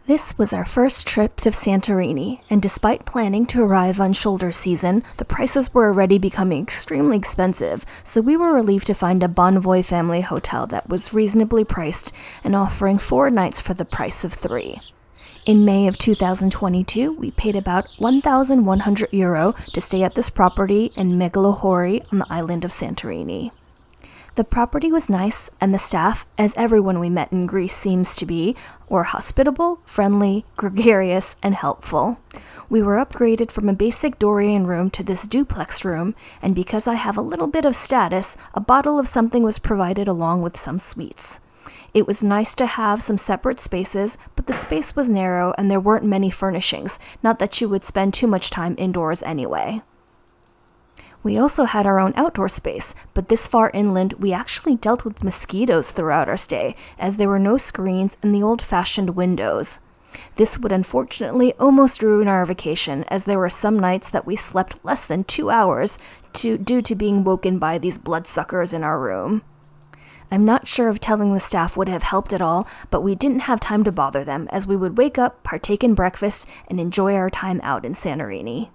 This was our first trip to Santorini, and despite planning to arrive on shoulder season, the prices were already becoming extremely expensive, so we were relieved to find a Bonvoy family hotel that was reasonably priced and offering 4 nights for the price of 3. In May of 2022, we paid about €1,100 to stay at this property in Megalohori on the island of Santorini. The property was nice, and the staff, as everyone we met in Greece seems to be, were hospitable, friendly, gregarious, and helpful. We were upgraded from a basic Dorian room to this duplex room, and because I have a little bit of status, a bottle of something was provided along with some sweets. It was nice to have some separate spaces, but the space was narrow and there weren't many furnishings, not that you would spend too much time indoors anyway. We also had our own outdoor space, but this far inland we actually dealt with mosquitoes throughout our stay, as there were no screens and the old-fashioned windows. This would unfortunately almost ruin our vacation, as there were some nights that we slept less than 2 hours due to being woken by these bloodsuckers in our room. I'm not sure if telling the staff would have helped at all, but we didn't have time to bother them, as we would wake up, partake in breakfast, and enjoy our time out in Santorini.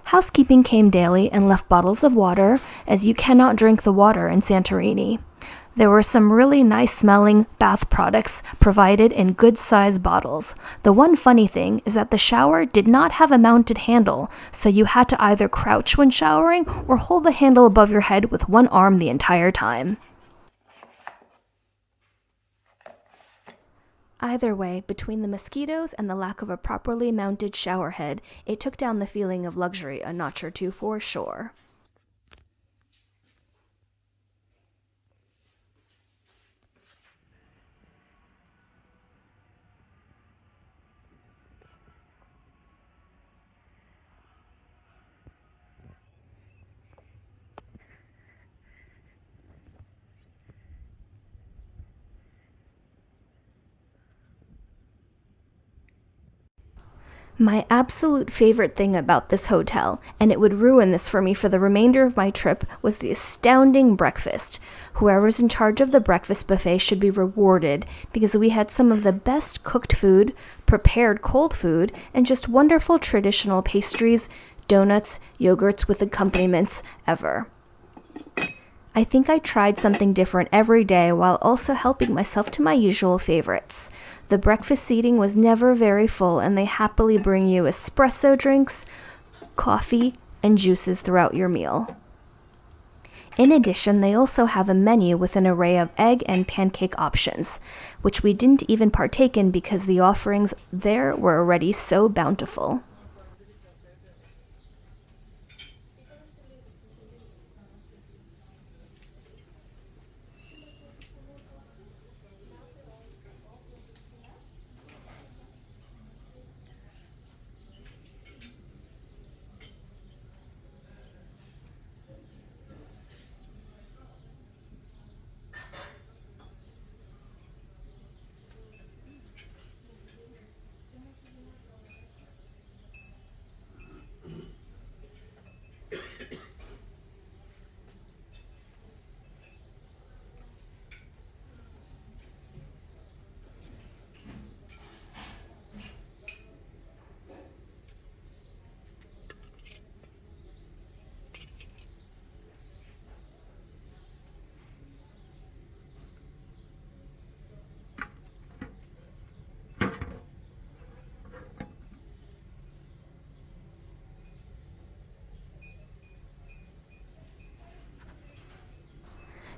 Housekeeping came daily and left bottles of water, as you cannot drink the water in Santorini. There were some really nice-smelling bath products provided in good-sized bottles. The one funny thing is that the shower did not have a mounted handle, so you had to either crouch when showering or hold the handle above your head with one arm the entire time. Either way, between the mosquitoes and the lack of a properly mounted shower head, it took down the feeling of luxury a notch or two for sure. My absolute favorite thing about this hotel, and it would ruin this for me for the remainder of my trip, was the astounding breakfast. Whoever's in charge of the breakfast buffet should be rewarded, because we had some of the best cooked food, prepared cold food, and just wonderful traditional pastries, donuts, yogurts with accompaniments ever. I think I tried something different every day while also helping myself to my usual favorites. The breakfast seating was never very full, and they happily bring you espresso drinks, coffee, and juices throughout your meal. In addition, they also have a menu with an array of egg and pancake options, which we didn't even partake in because the offerings there were already so bountiful.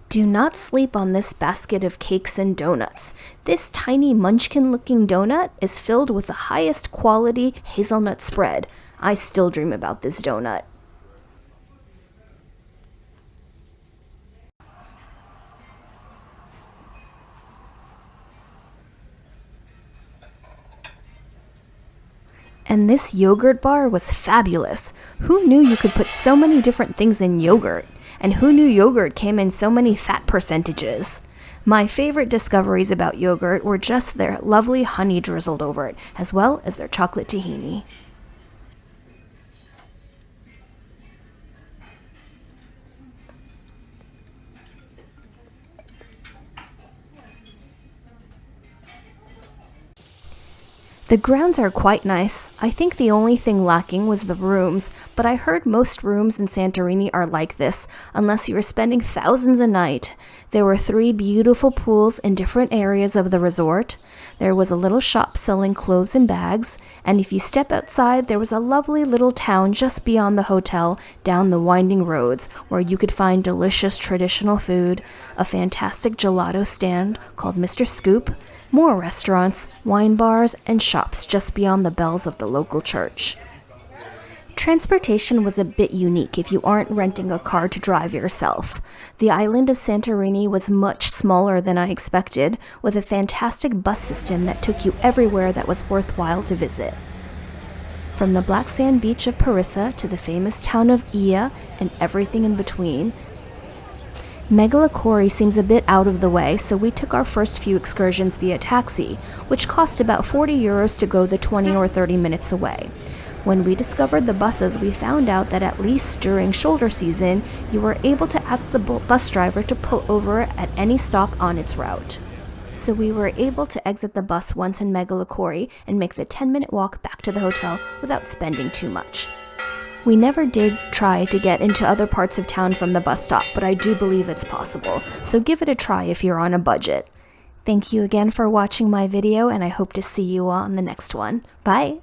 Do not sleep on this basket of cakes and donuts. This tiny munchkin-looking donut is filled with the highest quality hazelnut spread. I still dream about this donut. And this yogurt bar was fabulous. Who knew you could put so many different things in yogurt? And who knew yogurt came in so many fat percentages? My favorite discoveries about yogurt were just their lovely honey drizzled over it, as well as their chocolate tahini. The grounds are quite nice. I think the only thing lacking was the rooms, but I heard most rooms in Santorini are like this, unless you are spending thousands a night. There were 3 beautiful pools in different areas of the resort. There was a little shop selling clothes and bags, and if you step outside, there was a lovely little town just beyond the hotel, down the winding roads, where you could find delicious traditional food, a fantastic gelato stand called Mr. Scoop, more restaurants, wine bars, and shops just beyond the bells of the local church. Transportation was a bit unique if you aren't renting a car to drive yourself. The island of Santorini was much smaller than I expected, with a fantastic bus system that took you everywhere that was worthwhile to visit. From the black sand beach of Parissa to the famous town of Ia and everything in between, Megalohori seems a bit out of the way, so we took our first few excursions via taxi, which cost about 40 euros to go the 20 or 30 minutes away. When we discovered the buses, we found out that at least during shoulder season, you were able to ask the bus driver to pull over at any stop on its route. So we were able to exit the bus once in Megalohori and make the 10-minute walk back to the hotel without spending too much. We never did try to get into other parts of town from the bus stop, but I do believe it's possible, so give it a try if you're on a budget. Thank you again for watching my video, and I hope to see you on the next one. Bye!